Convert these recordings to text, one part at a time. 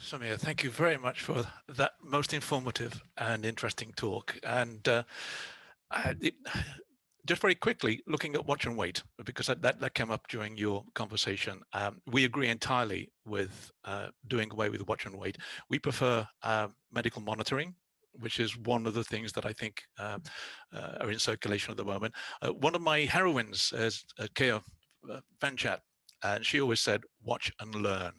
Samir, thank you very much for that most informative and interesting talk. And just very quickly, looking at watch and wait, because that came up during your conversation. We agree entirely with doing away with watch and wait. We prefer medical monitoring, which is one of the things that I think are in circulation at the moment. One of my heroines is Kea Vanchat, and she always said, watch and learn,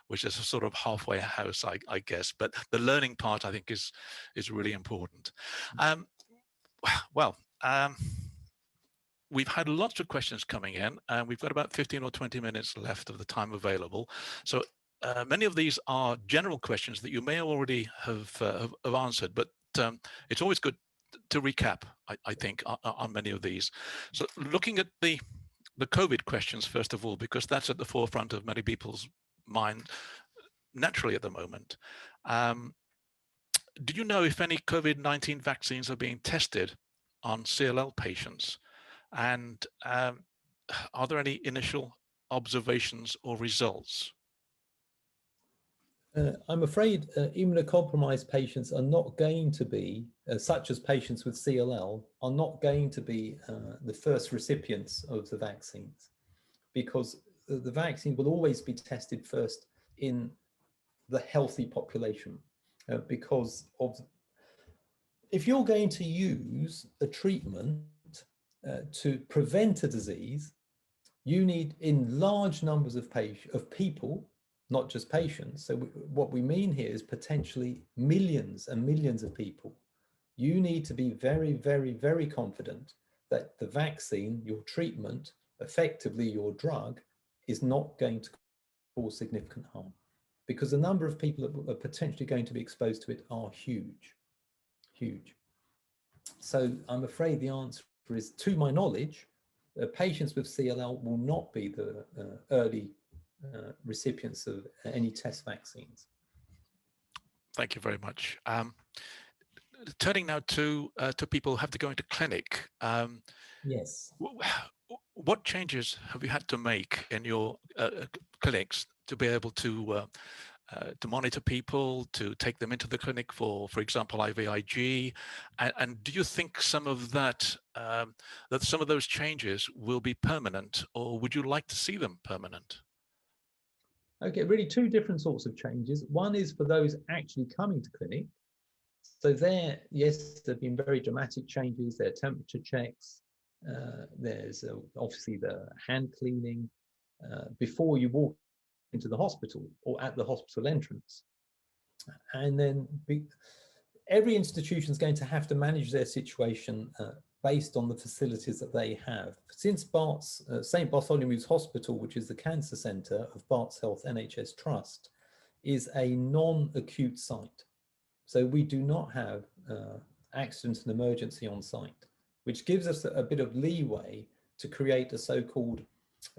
which is a sort of halfway house, I guess. But the learning part, I think, is really important. We've had lots of questions coming in, and we've got about 15 or 20 minutes left of the time available. So many of these are general questions that you may already have answered, but it's always good to recap, I think, on many of these. So looking at the COVID questions, first of all, because that's at the forefront of many people's mind naturally at the moment. Do you know if any COVID-19 vaccines are being tested on CLL patients? And are there any initial observations or results? I'm afraid immunocompromised patients are not going to be, such as patients with CLL, are not going to be the first recipients of the vaccines, because the vaccine will always be tested first in the healthy population, because of, if you're going to use a treatment to prevent a disease, you need in large numbers of people, not just patients. So what we mean here is potentially millions and millions of people. You need to be very, very, very confident that the vaccine, your treatment, effectively your drug, is not going to cause significant harm, because the number of people that are potentially going to be exposed to it are huge, huge. So I'm afraid the answer is, to my knowledge, patients with CLL will not be the early recipients of any test vaccines. Thank you very much. Turning now to people who have to go into clinic. Yes. What changes have you had to make in your clinics to be able to monitor people, to take them into the clinic for example, IVIG? And do you think some of that, that some of those changes will be permanent, or would you like to see them permanent? Okay, really two different sorts of changes. One is for those actually coming to clinic. So there, yes, there have been very dramatic changes. There are temperature checks. There's obviously the hand cleaning before you walk into the hospital or at the hospital entrance. And then every institution is going to have to manage their situation based on the facilities that they have. Since St. Bartholomew's Hospital, which is the cancer centre of Barts Health NHS Trust, is a non-acute site. So we do not have accident and emergency on site, which gives us a bit of leeway to create a so-called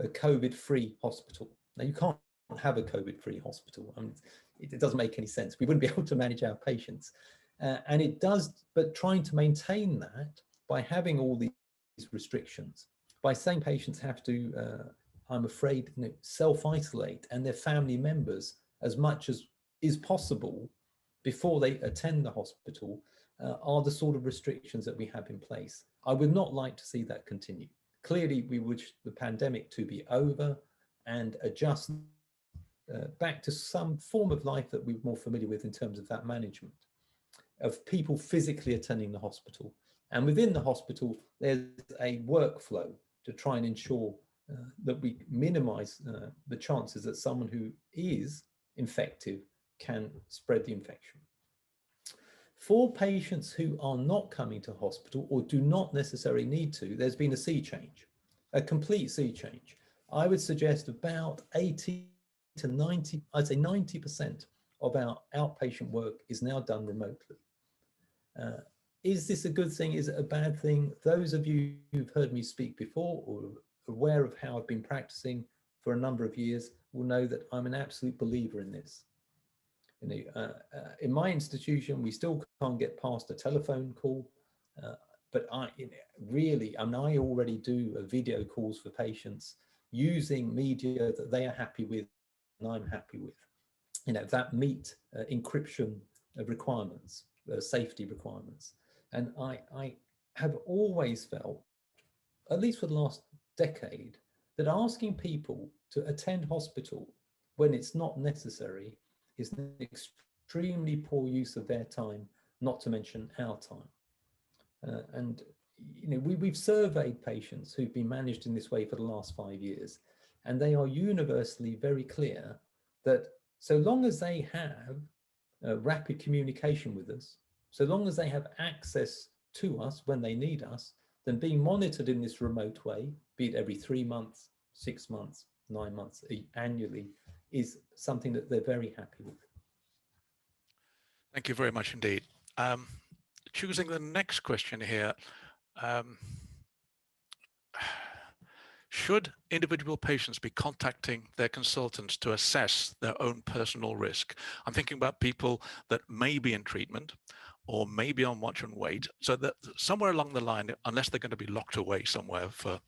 COVID-free hospital. Now, you can't have a COVID-free hospital. I mean, it doesn't make any sense. We wouldn't be able to manage our patients. And it does, but trying to maintain that by having all these restrictions, by saying patients have to, I'm afraid, self-isolate and their family members as much as is possible before they attend the hospital, are the sort of restrictions that we have in place. I would not like to see that continue. Clearly, we wish the pandemic to be over and adjust back to some form of life that we're more familiar with in terms of that management, of people physically attending the hospital. And within the hospital, there's a workflow to try and ensure that we minimize the chances that someone who is infective can spread the infection. For patients who are not coming to hospital or do not necessarily need to, there's been a sea change, a complete sea change. I would suggest about 80 to 90, I'd say 90% of our outpatient work is now done remotely. Is this a good thing? Is it a bad thing? Those of you who've heard me speak before or aware of how I've been practicing for a number of years will know that I'm an absolute believer in this. In my institution, we still can't get past a telephone call, but I already do video calls for patients using media that they are happy with and I'm happy with. that meet encryption requirements, safety requirements. And I have always felt, at least for the last decade, that asking people to attend hospital when it's not necessary is an extremely poor use of their time, not to mention our time. And we've surveyed patients who've been managed in this way for the last 5 years, and they are universally very clear that so long as they have rapid communication with us, so long as they have access to us when they need us, then being monitored in this remote way, be it every 3 months, 6 months, 9 months, annually, is something that they're very happy with. Thank you very much indeed. Choosing the next question here. Should individual patients be contacting their consultants to assess their own personal risk? I'm thinking about people that may be in treatment or maybe on watch and wait, so that somewhere along the line, unless they're going to be locked away somewhere for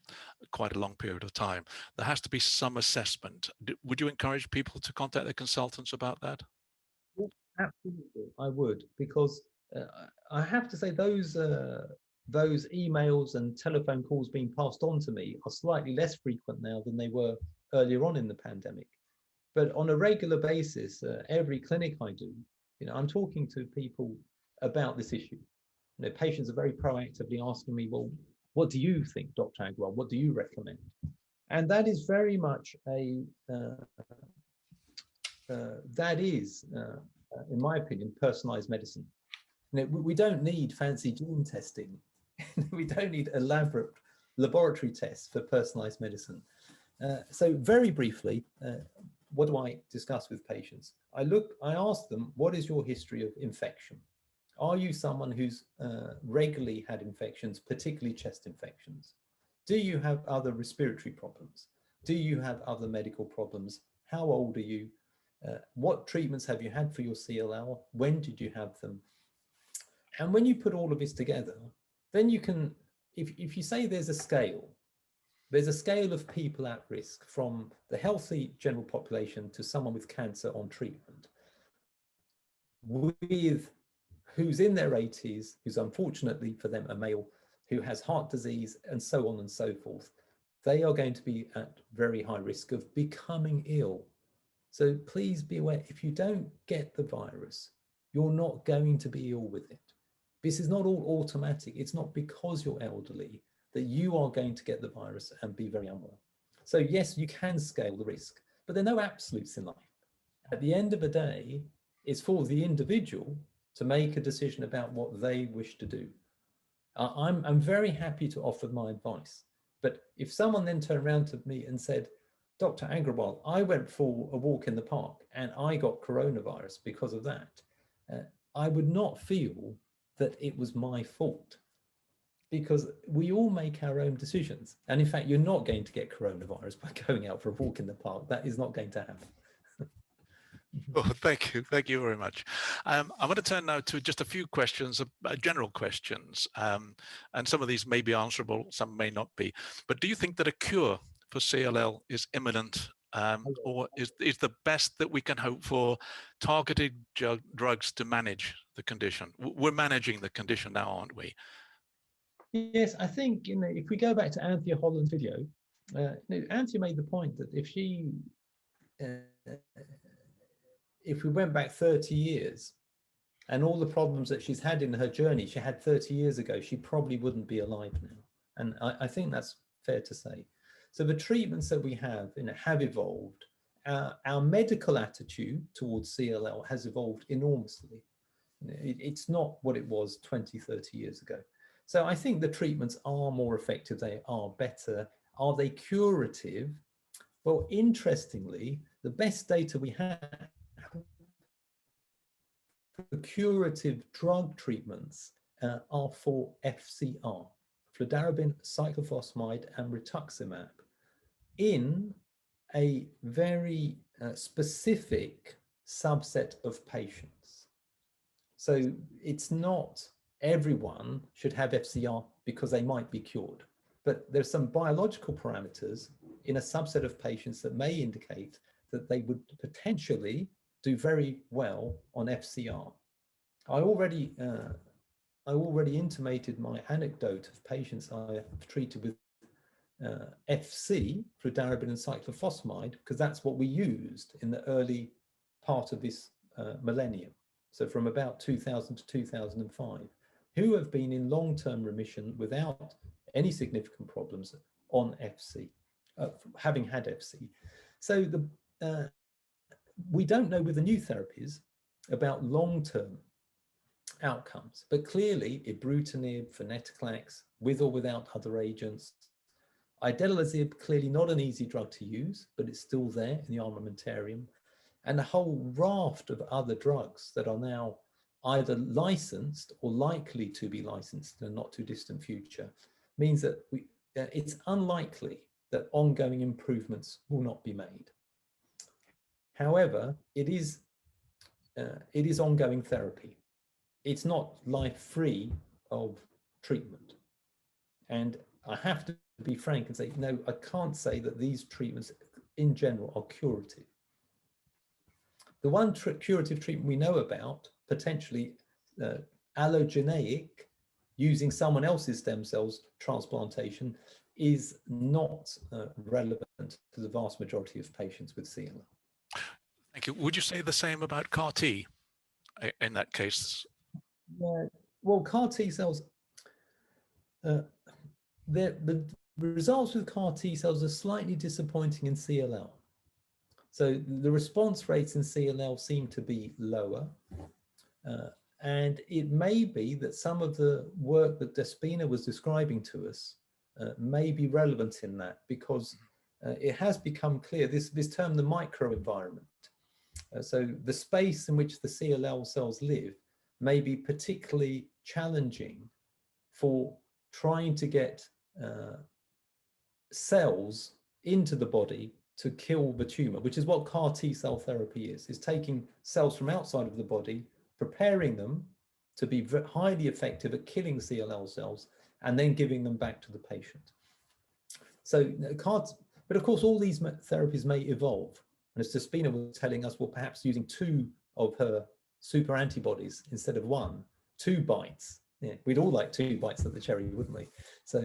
quite a long period of time, there has to be some assessment. Would you encourage people to contact their consultants about that? Absolutely, I would, because I have to say those emails and telephone calls being passed on to me are slightly less frequent now than they were earlier on in the pandemic. But on a regular basis, every clinic I do, I'm talking to people about this issue. Patients are very proactively asking me, well, what do you think, Dr. Agrawal? What do you recommend? And that is very much in my opinion, personalized medicine. We don't need fancy gene testing. We don't need elaborate laboratory tests for personalized medicine. So very briefly, what do I discuss with patients? I ask them, what is your history of infection? Are you someone who's regularly had infections, particularly chest infections? Do you have other respiratory problems? Do you have other medical problems? How old are you? What treatments have you had for your CLL? When did you have them? And when you put all of this together, then you can, if you say there's a scale of people at risk, from the healthy general population to someone with cancer on treatment, with who's in their 80s, who's unfortunately for them a male, who has heart disease, and so on and so forth, they are going to be at very high risk of becoming ill. So please be aware, if you don't get the virus, you're not going to be ill with it. This is not all automatic. It's not because you're elderly that you are going to get the virus and be very unwell. So yes, you can scale the risk, but there are no absolutes in life. At the end of the day, it's for the individual to make a decision about what they wish to do. I'm very happy to offer my advice, but if someone then turned around to me and said, Dr. Agrawal, I went for a walk in the park and I got coronavirus because of that, I would not feel that it was my fault, because we all make our own decisions. And in fact, you're not going to get coronavirus by going out for a walk in the park. That is not going to happen. Oh, thank you. Thank you very much. I'm going to turn now to just a few questions, general questions. And some of these may be answerable, some may not be. But do you think that a cure for CLL is imminent, or is the best that we can hope for targeted drugs to manage the condition? We're managing the condition now, aren't we? Yes, I think if we go back to Anthea Holland's video, Anthea made the point that if we went back 30 years and all the problems that she's had in her journey, she had 30 years ago, she probably wouldn't be alive now. And I think that's fair to say. So the treatments that we have evolved. Our medical attitude towards CLL has evolved enormously. It's not what it was 20, 30 years ago. So I think the treatments are more effective, they are better. Are they curative? Well, interestingly, the best data we have for curative drug treatments are for FCR, fludarabine, cyclophosphamide, and rituximab, in a very specific subset of patients. So it's not everyone should have FCR because they might be cured, but there's some biological parameters in a subset of patients that may indicate that they would potentially do very well on FCR. I already intimated my anecdote of patients I have treated with FC, fludarabine and cyclophosphamide, because that's what we used in the early part of this millennium. So from about 2000 to 2005, who have been in long-term remission without any significant problems on FC, having had FC. So we don't know with the new therapies about long-term outcomes, but clearly Ibrutinib, venetoclax, with or without other agents. Idelalisib, clearly not an easy drug to use, but it's still there in the armamentarium. And a whole raft of other drugs that are now either licensed or likely to be licensed in a not too distant future means that it's unlikely that ongoing improvements will not be made. However, it is ongoing therapy. It's not life-free of treatment. And I have to be frank and say, no, I can't say that these treatments in general are curative. The one curative treatment we know about, potentially allogeneic, using someone else's stem cells transplantation, is not relevant to the vast majority of patients with CLL. Thank you. Would you say the same about CAR T in that case? Yeah, well, CAR T cells, the results with CAR T cells are slightly disappointing in CLL. So the response rates in CLL seem to be lower. And it may be that some of the work that Despina was describing to us may be relevant in that, because it has become clear, this term, the microenvironment. So the space in which the CLL cells live may be particularly challenging for trying to get cells into the body to kill the tumor, which is what CAR T cell therapy is taking cells from outside of the body, preparing them to be highly effective at killing CLL cells, and then giving them back to the patient. So but of course, all these therapies may evolve. And as Despina was telling us, well, perhaps using 2 of her super antibodies instead of 1, 2 bites. Yeah, we'd all like 2 bites of the cherry, wouldn't we? So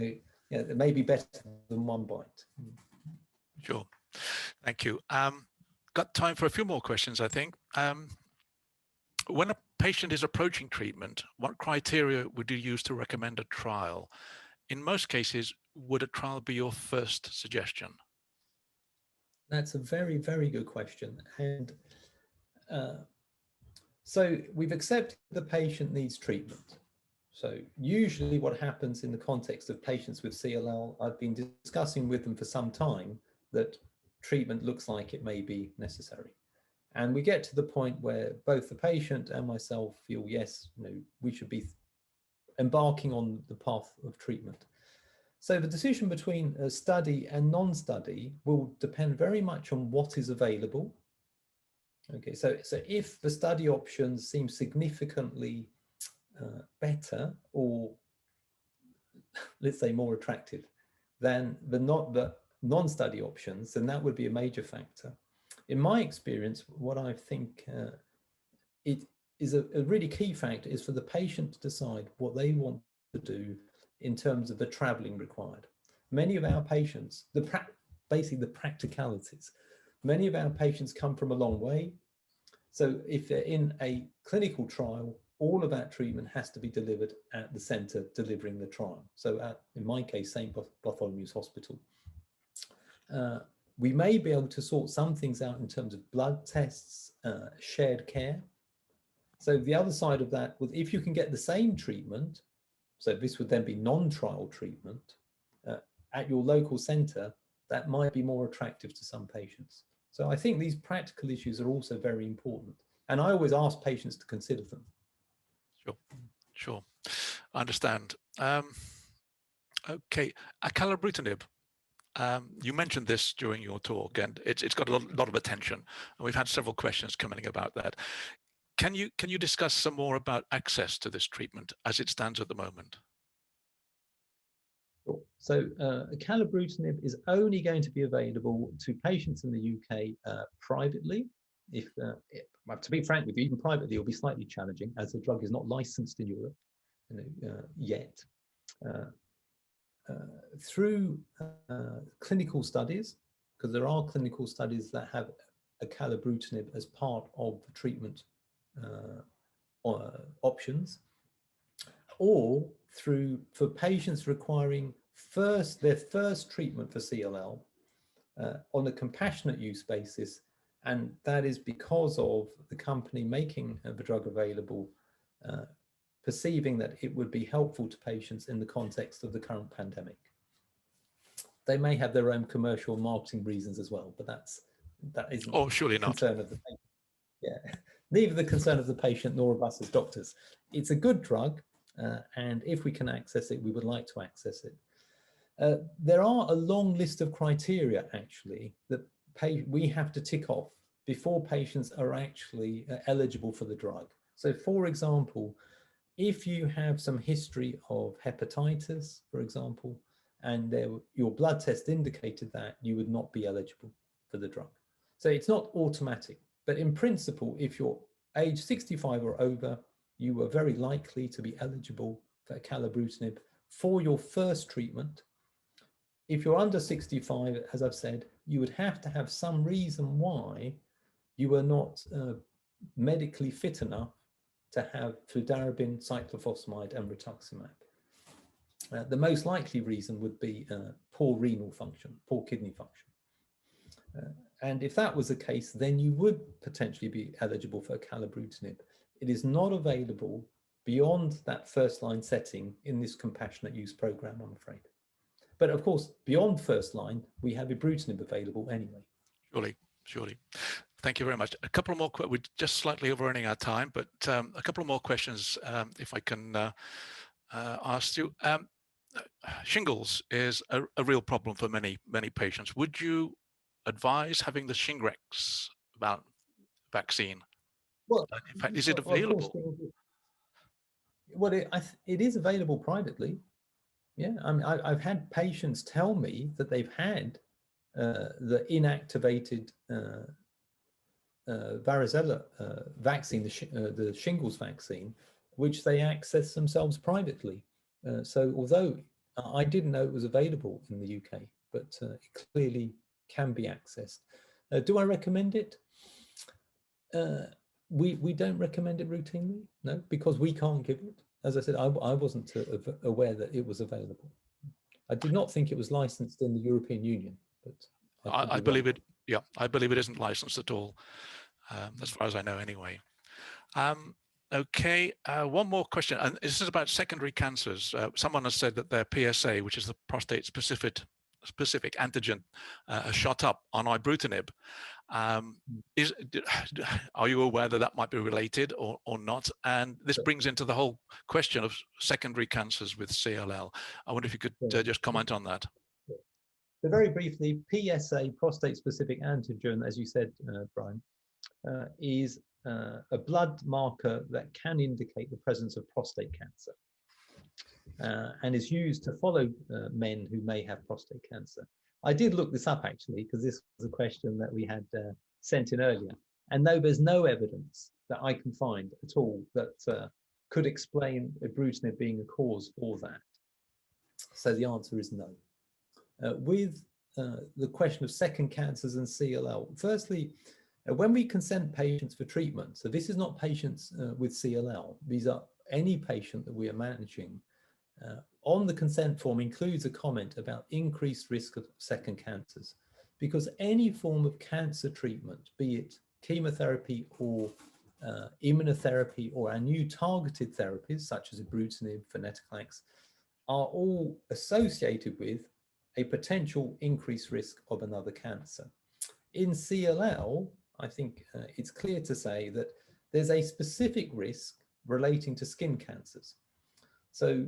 yeah, it may be better than 1 bite. Sure. Thank you. Got time for a few more questions, I think. When a patient is approaching treatment, what criteria would you use to recommend a trial? In most cases, would a trial be your first suggestion? That's a very, very good question. And so we've accepted the patient needs treatment. So usually what happens in the context of patients with CLL, I've been discussing with them for some time that treatment looks like it may be necessary. And we get to the point where both the patient and myself feel, yes, we should be embarking on the path of treatment. So the decision between a study and non-study will depend very much on what is available. Okay, so if the study options seem significantly better, or let's say more attractive than the non-study options, then that would be a major factor. In my experience, what I think it is a really key factor is for the patient to decide what they want to do in terms of the traveling required. Many of our patients, basically the practicalities, many of our patients come from a long way. So if they're in a clinical trial, all of that treatment has to be delivered at the center delivering the trial. So in my case, St. Bartholomew's Hospital. We may be able to sort some things out in terms of blood tests, shared care. So the other side of that was, if you can get the same treatment, so this would then be non-trial treatment at your local center, that might be more attractive to some patients. So I think these practical issues are also very important. And I always ask patients to consider them. Sure. I understand. Okay, acalabrutinib. You mentioned this during your talk, and it's got a lot of attention, and we've had several questions coming about that. Can you discuss some more about access to this treatment as it stands at the moment? Sure. So acalabrutinib is only going to be available to patients in the UK privately to be frank with you, even privately, it'll be slightly challenging as the drug is not licensed in Europe yet. Through clinical studies, because there are clinical studies that have acalabrutinib as part of the treatment options, or for patients requiring their first treatment for CLL on a compassionate use basis, and that is because of the company making the drug available, perceiving that it would be helpful to patients in the context of the current pandemic. They may have their own commercial marketing reasons as well, but that isn't surely the not. concern of the patient. Yeah, neither the concern of the patient nor of us as doctors. It's a good drug, and if we can access it, we would like to access it. There are a long list of criteria, actually, that we have to tick off before patients are actually eligible for the drug. So, for example, if you have some history of hepatitis, for example, and your blood test indicated that, you would not be eligible for the drug. So it's not automatic, but in principle, if you're age 65 or over, you are very likely to be eligible for acalabrutinib for your first treatment. If you're under 65, as I've said, you would have to have some reason why you were not medically fit enough to have fludarabine, cyclophosphamide, and rituximab. The most likely reason would be poor renal function, poor kidney function. And if that was the case, then you would potentially be eligible for acalabrutinib. It is not available beyond that first-line setting in this compassionate use program, I'm afraid. But of course, beyond first line, we have Ibrutinib available anyway. Surely. Thank you very much. A couple more, we're just slightly overrunning our time, but a couple of more questions, if I can ask you. Shingles is a real problem for many patients. Would you advise having the Shingrix vaccine? Well, in fact, is it available? Well, it is available privately. Yeah, I mean, I've had patients tell me that they've had the inactivated varicella vaccine, the shingles vaccine, which they access themselves privately. So although I didn't know it was available in the UK, but it clearly can be accessed. Do I recommend it? We don't recommend it routinely, no, because we can't give it. As I said, I wasn't aware that it was available. I did not think it was licensed in the European Union, but I believe it. Yeah, I believe it isn't licensed at all, as far as I know, anyway. Okay, one more question, and this is about secondary cancers. Someone has said that their PSA, which is the prostate-specific antigen, shot up on Ibrutinib. Are you aware that that might be related or not? And this brings into the whole question of secondary cancers with CLL. I wonder if you could just comment on that. So very briefly, PSA, prostate-specific antigen, as you said, Brian, is a blood marker that can indicate the presence of prostate cancer and is used to follow men who may have prostate cancer. I did look this up actually, because this was a question that we had sent in earlier. And no, there's no evidence that I can find at all that could explain Ibrutinib being a cause for that. So the answer is no. With the question of second cancers and CLL, firstly, when we consent patients for treatment, so this is not patients with CLL, these are any patient that we are managing, on the consent form includes a comment about increased risk of second cancers, because any form of cancer treatment, be it chemotherapy or immunotherapy or our new targeted therapies such as Ibrutinib, venetoclax, are all associated with a potential increased risk of another cancer. In CLL, I think it's clear to say that there's a specific risk relating to skin cancers. So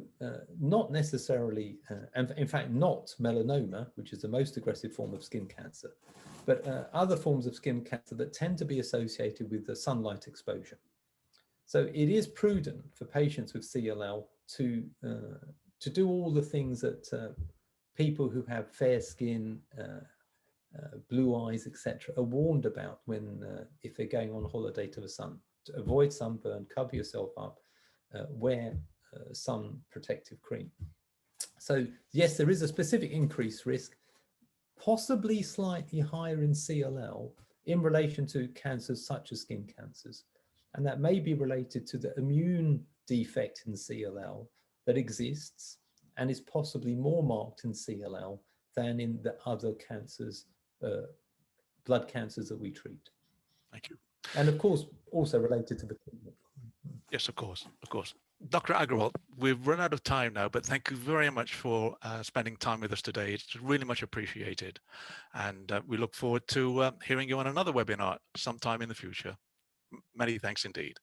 not necessarily, and in fact not melanoma, which is the most aggressive form of skin cancer, but other forms of skin cancer that tend to be associated with the sunlight exposure. So it is prudent for patients with CLL to do all the things that people who have fair skin blue eyes, etc., are warned about when, if they're going on holiday to the sun. To avoid sunburn, cover yourself up, wear sun protective cream. So yes, there is a specific increased risk, possibly slightly higher in CLL in relation to cancers such as skin cancers. And that may be related to the immune defect in CLL that exists and is possibly more marked in CLL than in the other cancers, blood cancers that we treat. Thank you. And of course, also related to the treatment. Yes, of course, of course. Dr. Agrawal, we've run out of time now, but thank you very much for spending time with us today. It's really much appreciated. And we look forward to hearing you on another webinar sometime in the future. Many thanks indeed.